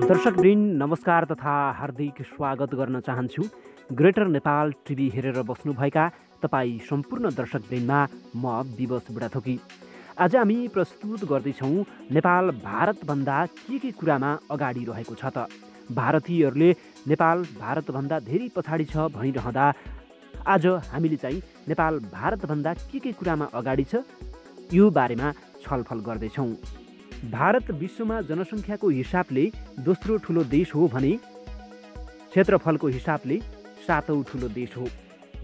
दर्शकवृन्द नमस्कार तथा हार्दिक स्वागत गर्न चाहन्छु। ग्रेटर नेपाल टिभी हेरेर बस्नुभएका तपाईँ सम्पूर्ण दर्शकवृन्दमा म विवश बुढाथोकी। आज हामी प्रस्तुत गर्दैछौँ नेपाल भारतभन्दा के कुरामा अगाडि रहेको छ त। भारतीयहरूले नेपाल भारतभन्दा धेरै पछाडि छ भनिरहँदा आज हामीले चाहिँ नेपाल भारतभन्दा के कुरामा अगाडि छ यो बारेमा छलफल गर्दैछौँ। भारत विश्वमा जनसङ्ख्याको हिसाबले दोस्रो ठुलो देश हो भने क्षेत्रफलको हिसाबले सातौं ठुलो देश हो।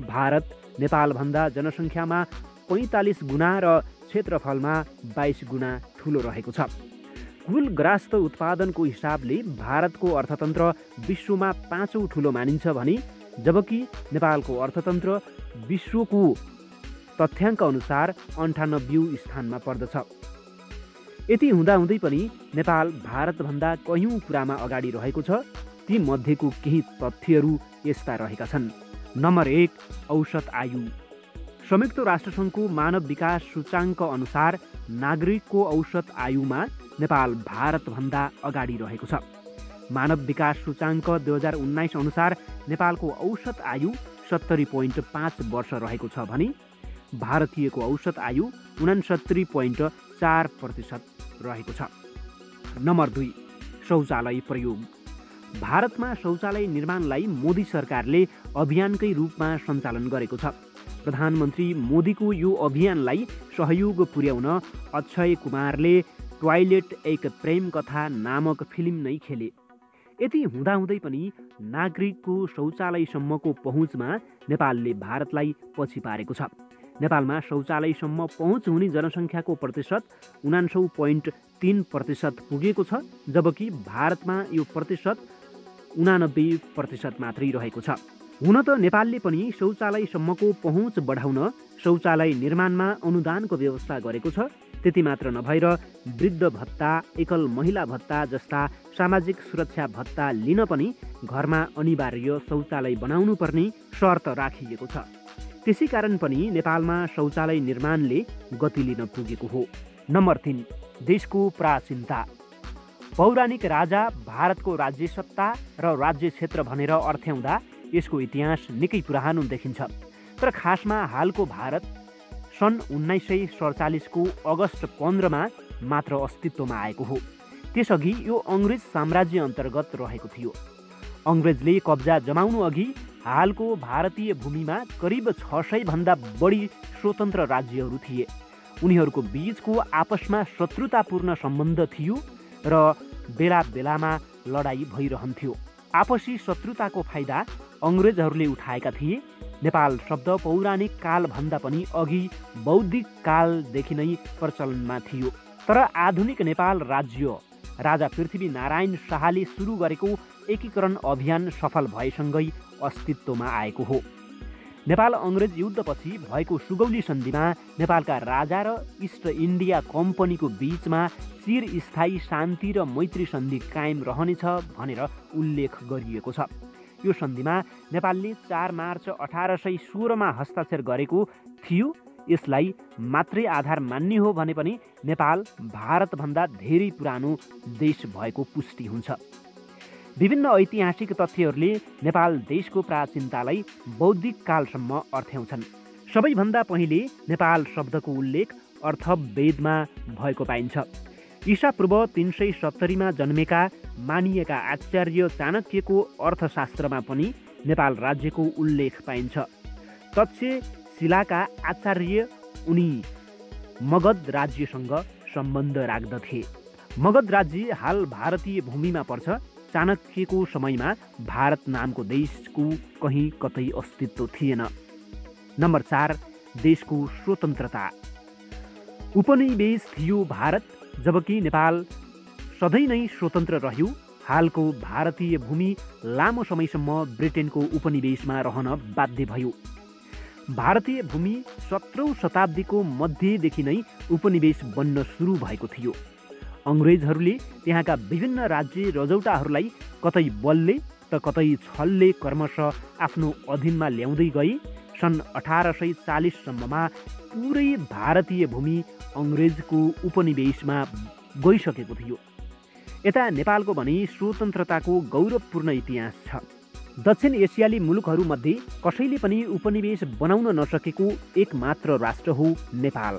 भारत नेपालभन्दा जनसङ्ख्यामा 45 गुणा र क्षेत्रफलमा 22 गुणा ठुलो रहेको छ। कुल ग्रास्त उत्पादनको हिसाबले भारतको अर्थतन्त्र विश्वमा 5औं ठुलो मानिन्छ भने जबकि नेपालको अर्थतन्त्र विश्वको तथ्याङ्क अनुसार 98औं स्थानमा पर्दछ। यति हुँदाहुँदै पनि नेपाल भारतभन्दा कयौं कुरामा अगाडि रहेको छ। ती मध्येको केही तथ्यहरू यस्ता रहेका छन्। नम्बर 1, औसत आयु। संयुक्त राष्ट्रसङ्घको मानव विकास सूचाङ्क अनुसार नागरिकको औसत आयुमा नेपाल भारतभन्दा अगाडि रहेको छ। मानव विकास सूचाङ्क 2019 अनुसार नेपालको औसत आयु 70.5 वर्ष रहेको छ भने भारतीयको औसत आयु 69.4% रहेको छ। नम्बर 2, शौचालय प्रयोग। भारतमा शौचालय निर्माणलाई मोदी सरकारले अभियानकै रूपमा सञ्चालन गरेको छ। प्रधानमन्त्री मोदीको यो अभियानलाई सहयोग पुर्याउन अक्षय कुमारले टोयलेट एक प्रेम कथा नामक फिल्म नै खेले। यति हुँदाहुँदै पनि नागरिकको शौचालयसम्मको पहुँचमा नेपालले भारतलाई पछि पारेको छ। नेपालमा शौचालयसम्म पहुँच हुने जनसङ्ख्याको प्रतिशत 49.3% पुगेको छ जबकि भारतमा यो प्रतिशत 89% मात्रै रहेको छ। हुन त नेपालले पनि शौचालयसम्मको पहुँच बढाउन शौचालय निर्माणमा अनुदानको व्यवस्था गरेको छ। त्यति मात्र नभएर वृद्ध भत्ता, एकल महिला भत्ता जस्ता सामाजिक सुरक्षा भत्ता लिन पनि घरमा अनिवार्य शौचालय बनाउनु पर्ने शर्त राखिएको छ। त्यसै कारण पनि नेपालमा शौचालय निर्माणले गति लिन पुगेको हो। नम्बर 3, देशको प्राचीनता। पौराणिक राजा भारतको राज्य सत्ता र राज्य क्षेत्र भनेर अर्थ्याउँदा यसको इतिहास निकै पुरानो देखिन्छ। तर खासमा हालको भारत सन् 1947 को अगस्त 15 मा मात्र अस्तित्वमा आएको हो। त्यसअघि यो अङ्ग्रेज साम्राज्य अन्तर्गत रहेको थियो। अङ्ग्रेजले कब्जा जमाउनु अघि हालको भारतीय भूमिमा करिब 600 भन्दा बढी स्वतन्त्र राज्यहरू थिए। उनीहरूको बीचको आपसमा शत्रुतापूर्ण सम्बन्ध थियो र बेला बेलामा लडाईँ भइरहन्थ्यो। आपसी शत्रुताको फाइदा अङ्ग्रेजहरूले उठाएका थिए। नेपाल शब्द पौराणिक कालभन्दा पनि अघि बौद्धिक कालदेखि नै प्रचलनमा थियो। तर आधुनिक नेपाल राज्य राजा पृथ्वीनारायण शाहले सुरु गरेको एकीकरण अभियान सफल भएसँगै अस्तित्वमा आएको हो। नेपाल अङ्ग्रेज युद्धपछि भएको सुगौली सन्धिमा नेपालका राजा र इस्ट इन्डिया कम्पनीको बीचमा चिरस्थायी शान्ति र मैत्री सन्धि कायम रहनेछ भनेर उल्लेख गरिएको छ। यो सन्धिमा नेपालले 4 मार्च 1816 मा हस्ताक्षर गरेको थियो। यसलाई मात्रै आधार मान्ने हो भने पनि नेपाल भारतभन्दा धेरै पुरानो देश भएको पुष्टि हुन्छ। विभिन्न ऐतिहासिक तथ्यहरूले नेपाल देशको प्राचीनतालाई बौद्धिक कालसम्म अर्थ्याउँछन्। सबैभन्दा पहिले नेपाल शब्दको उल्लेख अर्थवेदमा भएको पाइन्छ। ईसापूर्व 370 मा जन्मेका मानिएका आचार्य चाणक्यको अर्थशास्त्रमा पनि नेपाल राज्यको उल्लेख पाइन्छ। तक्षशिलाका आचार्य उनी मगध राज्यसँग सम्बन्ध राख्दथे। मगध राज्य हाल भारतीय भूमिमा पर्छ। चाणक्यको समयमा भारत नामको देशको कहीँ कतै अस्तित्व थिएन। नम्बर 4, देशको स्वतन्त्रता। उपनिवेश थियो भारत जबकि नेपाल सधैँ नै स्वतन्त्र रह्यो। हालको भारतीय भूमि लामो समयसम्म ब्रिटेनको उपनिवेशमा रहन बाध्य भयो। भारतीय भूमि 17औं शताब्दीको मध्यदेखि नै उपनिवेश बन्न सुरु भएको थियो। अङ्ग्रेजहरूले त्यहाँका विभिन्न राज्य रजौटाहरूलाई कतै बलले त कतै छलले क्रमशः आफ्नो अधीनमा ल्याउँदै गए। सन् 1840सम्ममा पुरै भारतीय भूमि अङ्ग्रेजको उपनिवेशमा गइसकेको थियो। यता नेपालको भने स्वतन्त्रताको गौरवपूर्ण इतिहास छ। दक्षिण एसियाली मुलुकहरूमध्ये कसैले पनि उपनिवेश बनाउन नसकेको एकमात्र राष्ट्र हो नेपाल।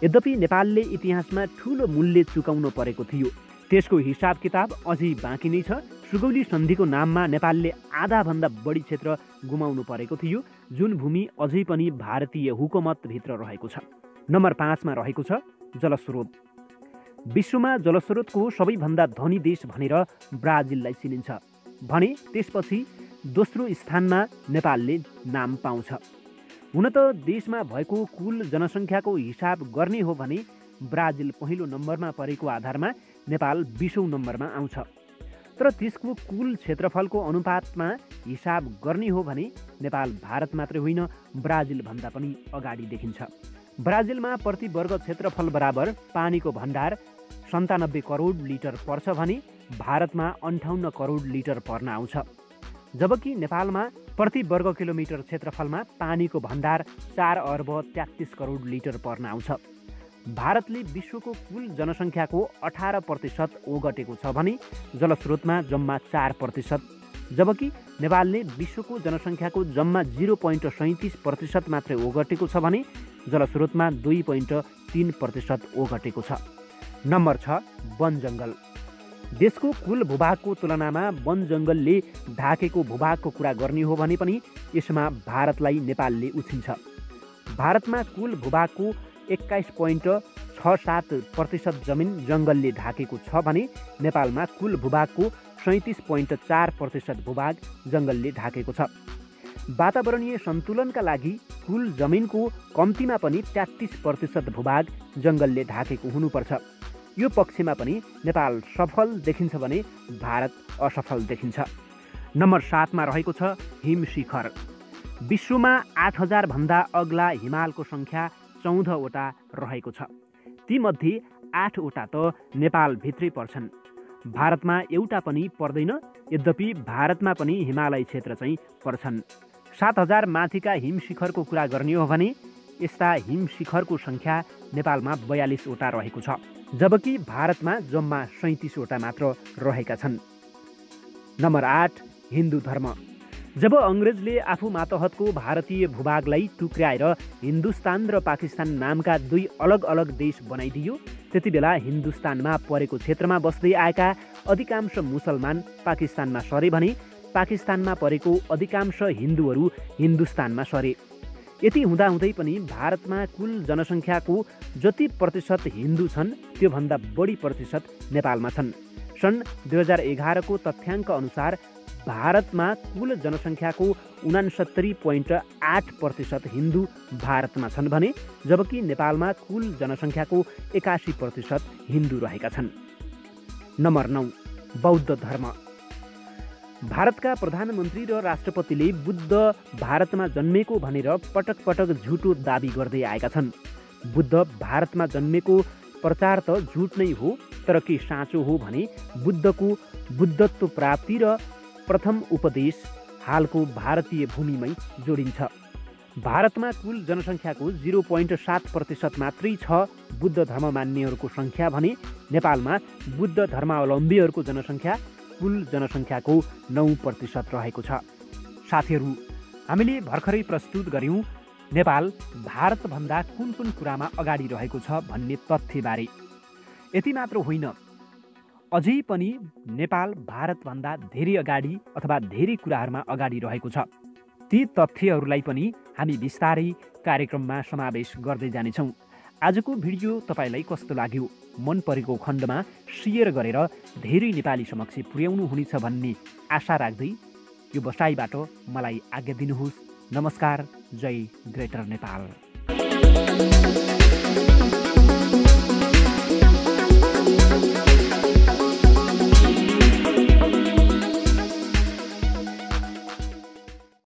यद्यपि नेपालले इतिहासमा ठूलो मूल्य चुकाउनु परेको थियो। त्यसको हिसाब किताब अझै बाँकी नै छ। सुगौली सन्धिको नाममा नेपालले आधाभन्दा बढी क्षेत्र गुमाउनु परेको थियो, जुन भूमि अझै पनि भारतीय हुकुमतभित्र रहेको छ। नम्बर 5 मा रहेको छ जलस्रोत। विश्वमा जलस्रोतको सबैभन्दा धनी देश भनेर ब्राजिललाई चिनिन्छ भने त्यसपछि दोस्रो स्थानमा नेपालले नाम पाउँछ। हुन त देशमा भएको कुल जनसङ्ख्याको हिसाब गर्ने हो भने ब्राजिल पहिलो नम्बरमा परेको आधारमा नेपाल 20औं नम्बरमा आउँछ। तर त्यसको कुल क्षेत्रफलको अनुपातमा हिसाब गर्ने हो भने नेपाल भारत मात्रै होइन, ब्राजिलभन्दा पनि अगाडि देखिन्छ। ब्राजिलमा प्रति वर्ग क्षेत्रफल बराबर पानीको भण्डार 97 करोड लिटर पर्छ भने भारतमा 58 करोड लिटर पर्न आउँछ। जबकि नेपालमा प्रति वर्ग किलोमिटर क्षेत्रफलमा पानीको भण्डार 4 अर्ब 33 करोड लिटर पर्न आउँछ। भारतले विश्वको कुल जनसङ्ख्याको 18% ओगटेको छ भने जलस्रोतमा जम्मा 4%, जबकि नेपालले विश्वको जनसङ्ख्याको जम्मा 0.37% मात्रै ओगटेको छ भने जलस्रोतमा 2.3% ओगटेको छ। नम्बर 6 वन जङ्गल। देशको कुल भूभागको तुलनामा वन जङ्गलले ढाकेको भूभागको कुरा गर्ने हो भने पनि यसमा भारतलाई नेपालले उछिन्छ। भारतमा कुल भूभागको 21.67% जमिन जङ्गलले ढाकेको छ भने नेपालमा कुल भूभागको 37.4% भूभाग जङ्गलले ढाकेको छ। वातावरणीय सन्तुलनका लागि कुल जमिनको कम्तीमा पनि 33% भूभाग जङ्गलले ढाकेको हुनुपर्छ। यो पक्षमा पनि नेपाल सफल देखिन्छ भने भारत असफल देखिन्छ। नम्बर 7 मा रहेको छ हिम शिखर। विश्वमा 8000 भन्दा अग्ला हिमालको सङ्ख्या 14 वटा रहेको छ। तीमध्ये 8 वटा त नेपालभित्रै पर्छन्। भारतमा एउटा पनि पर्दैन। यद्यपि भारतमा पनि हिमालय क्षेत्र चाहिँ पर्छन्। 7000 माथिका हिम शिखरको कुरा गर्ने हो भने यस्ता हिम शिखरको सङ्ख्या नेपालमा 42 वटा रहेको छ, जबकि भारतमा जम्मा 37 वटा मात्र रहेका छन्। नम्बर 8 हिन्दू धर्म। जब अङ्ग्रेजले आफू मातहतको भारतीय भूभागलाई टुक्र्याएर हिन्दुस्तान र पाकिस्तान नामका 2 अलग अलग देश बनाइदियो, त्यति बेला हिन्दुस्तानमा परेको क्षेत्रमा बस्दै आएका अधिकांश मुसलमान पाकिस्तानमा सरे भने पाकिस्तानमा परेको अधिकांश हिन्दूहरू हिन्दुस्तानमा सरे। यति हुँदाहुँदै पनि भारतमा कुल जनसङ्ख्याको जति प्रतिशत हिन्दू छन् त्योभन्दा बढी प्रतिशत नेपालमा छन्। सन् 2011 को तथ्याङ्क अनुसार भारतमा कुल जनसङ्ख्याको 69.8% हिन्दू भारतमा छन् भने जबकि नेपालमा कुल जनसङ्ख्याको 81% हिन्दू रहेका छन्। नम्बर 9 बौद्ध धर्म। भारतका प्रधानमन्त्री र राष्ट्रपतिले बुद्ध भारतमा जन्मेको भनेर पटक पटक झुटो दाबी गर्दै आएका छन्। बुद्ध भारतमा जन्मेको प्रचार त झुट नै हो, तर के साँचो हो भने बुद्धको बुद्धत्व प्राप्ति र प्रथम उपदेश हालको भारतीय भूमिमै जोडिन्छ। भारतमा कुल जनसङ्ख्याको 0.7% मात्रै छ बुद्ध धर्म मान्नेहरूको सङ्ख्या भने नेपालमा बुद्ध धर्मावलम्बीहरूको जनसङ्ख्या कुल जनसङ्ख्याको 9% रहेको छ। साथीहरू, हामीले भर्खरै प्रस्तुत गर्यौं नेपाल भारतभन्दा कुन कुन कुरामा अगाडि रहेको छ भन्ने तथ्यबारे। यति मात्र होइन, अझै पनि नेपाल भारतभन्दा धेरै अगाडि अथवा धेरै कुराहरूमा अगाडि रहेको छ। ती तथ्यहरूलाई पनि हामी बिस्तारै कार्यक्रममा समावेश गर्दै जानेछौँ। आजको भिडियो तपाईँलाई कस्तो लाग्यो? मन परेको खण्डमा सेयर गरेर धेरै नेपाली समक्ष पुर्याउनु हुनेछ भन्ने आशा राख्दै यो बसाइबाट मलाई आज्ञा दिनुहोस्। नमस्कार। जय ग्रेटर नेपाल।